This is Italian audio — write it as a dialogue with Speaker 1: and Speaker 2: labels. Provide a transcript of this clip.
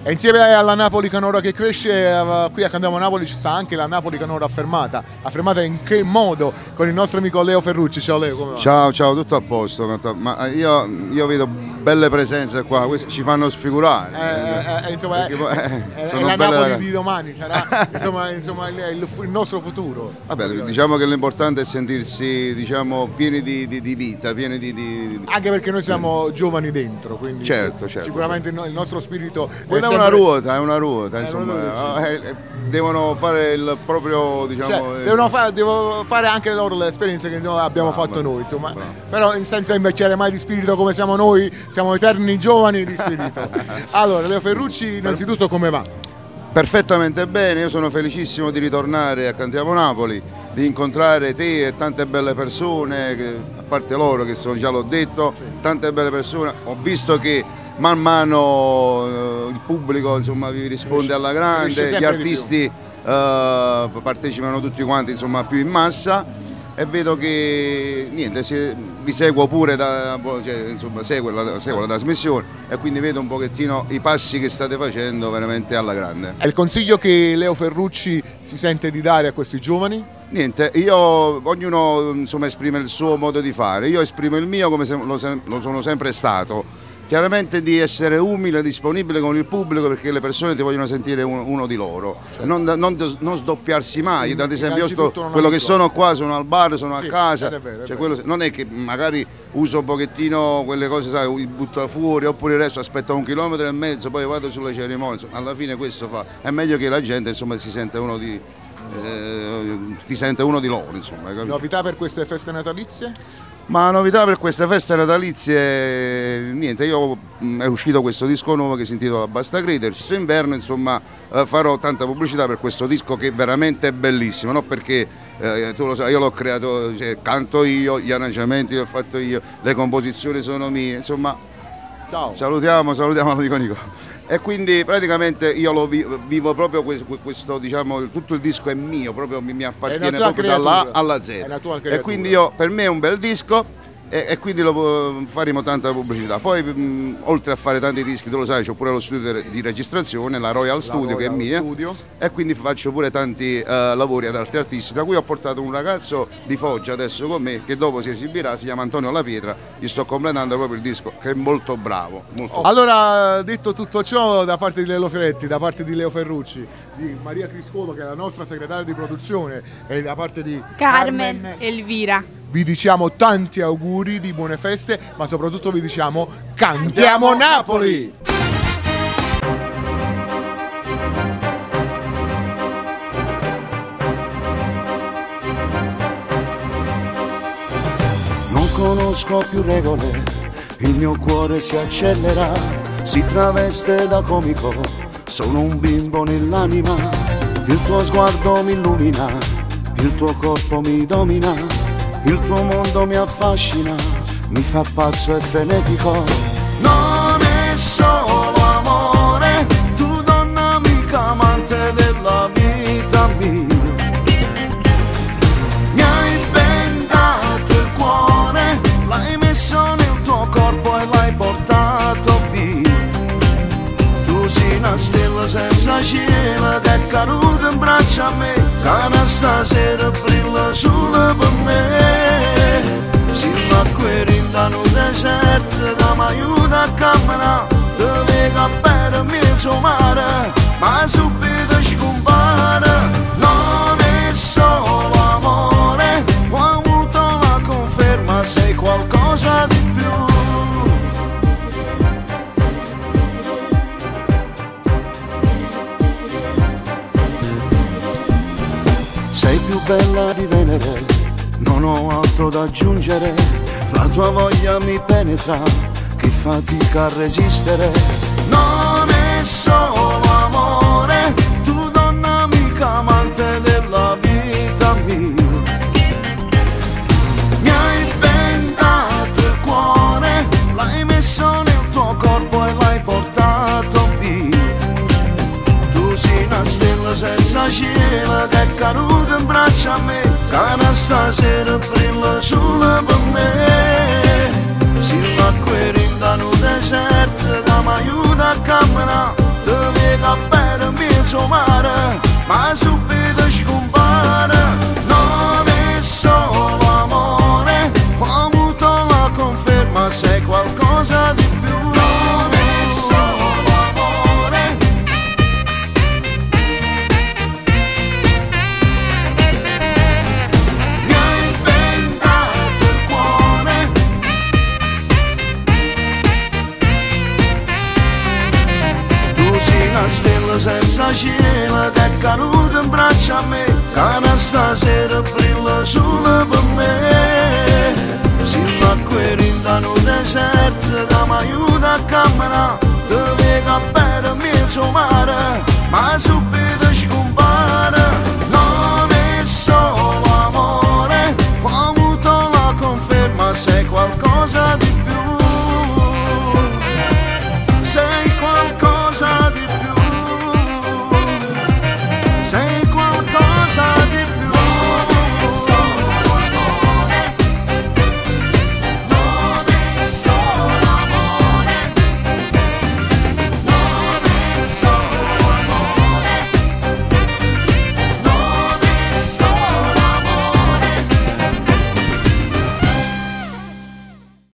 Speaker 1: E insieme alla Napoli Canora che cresce, qui a Cantiamo Napoli ci sta anche la Napoli Canora affermata. Affermata in che modo? Con il nostro amico Leo Ferrucci. Ciao Leo, come va?
Speaker 2: Ciao, tutto a posto. Ma io vedo belle presenze qua, questi ci fanno sfigurare.
Speaker 1: Insomma, è la Napoli ragazzi di domani, sarà insomma il nostro futuro.
Speaker 2: Vabbè, diciamo che l'importante è sentirsi pieni di vita, pieni di...
Speaker 1: Anche perché noi siamo giovani dentro, quindi
Speaker 2: certo.
Speaker 1: Sicuramente il nostro spirito
Speaker 2: è una ruota, insomma, devono fare il proprio,
Speaker 1: devono fare anche loro le esperienze che noi abbiamo fatto noi, insomma. Però senza invecchiare mai di spirito come siamo noi, siamo eterni giovani di spirito. Allora, Leo Ferrucci, innanzitutto come va?
Speaker 2: Perfettamente bene, io sono felicissimo di ritornare a Cantiamo Napoli, di incontrare te e tante belle persone, a parte loro che già l'ho detto, tante belle persone. Ho visto che man mano il pubblico vi risponde alla grande, gli artisti partecipano tutti quanti più in massa, e vedo che vi seguo pure, seguo la trasmissione, e quindi vedo un pochettino i passi che state facendo veramente alla grande.
Speaker 1: È il consiglio che Leo Ferrucci si sente di dare a questi giovani?
Speaker 2: Niente, ognuno esprime il suo modo di fare, io esprimo il mio come lo sono sempre stato. Chiaramente di essere umile e disponibile con il pubblico, perché le persone ti vogliono sentire uno di loro, non sdoppiarsi mai. Ad esempio io quello che sono qua, sono al bar, sono a casa, è vero. Non è che magari uso un pochettino quelle cose, sai, butto fuori, oppure il resto aspetto 1,5 chilometri, poi vado sulle cerimonie. Alla fine questo è meglio che la gente si sente uno di... ti sente uno di loro, insomma.
Speaker 1: Novità per queste feste natalizie?
Speaker 2: Ma novità per queste feste natalizie, niente, è uscito questo disco nuovo che si intitola Basta crederci. Questo inverno farò tanta pubblicità per questo disco, che veramente è bellissimo, no? Perché tu lo sai, io l'ho creato, canto io, gli arrangiamenti li ho fatto io, le composizioni sono mie, insomma.
Speaker 1: Ciao.
Speaker 2: Salutiamo Nico. E quindi praticamente io lo vivo proprio questo, tutto il disco è mio, proprio mi appartiene proprio dall'A alla Z. E quindi per me è un bel disco, e quindi faremo tanta pubblicità. Poi oltre a fare tanti dischi, tu lo sai, c'ho pure lo studio di registrazione, la Royal Studio, che è mia, e quindi faccio pure tanti lavori ad altri artisti, tra cui ho portato un ragazzo di Foggia adesso con me, che dopo si esibirà, si chiama Antonio La Pietra, gli sto completando proprio il disco, che è molto bravo.
Speaker 1: Allora, detto tutto ciò, da parte di Leo Ferretti, da parte di Leo Ferrucci, di Maria Criscolo, che è la nostra segretaria di produzione, e da parte di
Speaker 3: Carmen Elvira,
Speaker 1: vi diciamo tanti auguri di buone feste, ma soprattutto vi diciamo Cantiamo Napoli!
Speaker 4: Non conosco più regole, il mio cuore si accelera, si traveste da comico, sono un bimbo nell'anima, il tuo sguardo mi illumina, il tuo corpo mi domina. Il tuo mondo mi affascina, mi fa pazzo e frenetico. Non è solo amore, tu donna amica amante della vita mia. Mi hai vendato il cuore, l'hai messo nel tuo corpo e l'hai portato via. Tu sei una stella senza cielo che è caduta in braccio a me, che stasera brilla solo per me. L'acqua nel deserto che mi aiuta a camminare, ti lega per mezzo mare, ma subito scompare. Non è solo amore, ho avuto la conferma, sei qualcosa di più. Sei più bella di Venere, non ho altro da aggiungere. La tua voglia mi penetra, che fatica a resistere. Non è solo amore, tu donna amica amante della vita mia. Mi hai vendato il cuore, l'hai messo nel tuo corpo e l'hai portato via. Tu sei una stella senza cielo che è caduta in braccio a me, che stasera brilla solo per me. Si l'acqua rinda nel deserto che mi aiuta a camminare, vega per mezzo mare, ma subito scompare. Non è solo amore, ho avuto la conferma, sei qualcosa di più. Non è solo amore. Mi hai inventato il cuore. Tu sei una stella senza cielo che è caduta in braccio a me, che stasera brilla solo per me. Si l'acqua rinda nel deserto che mi aiuta a camminare, ti vega per mezzo mare, ma su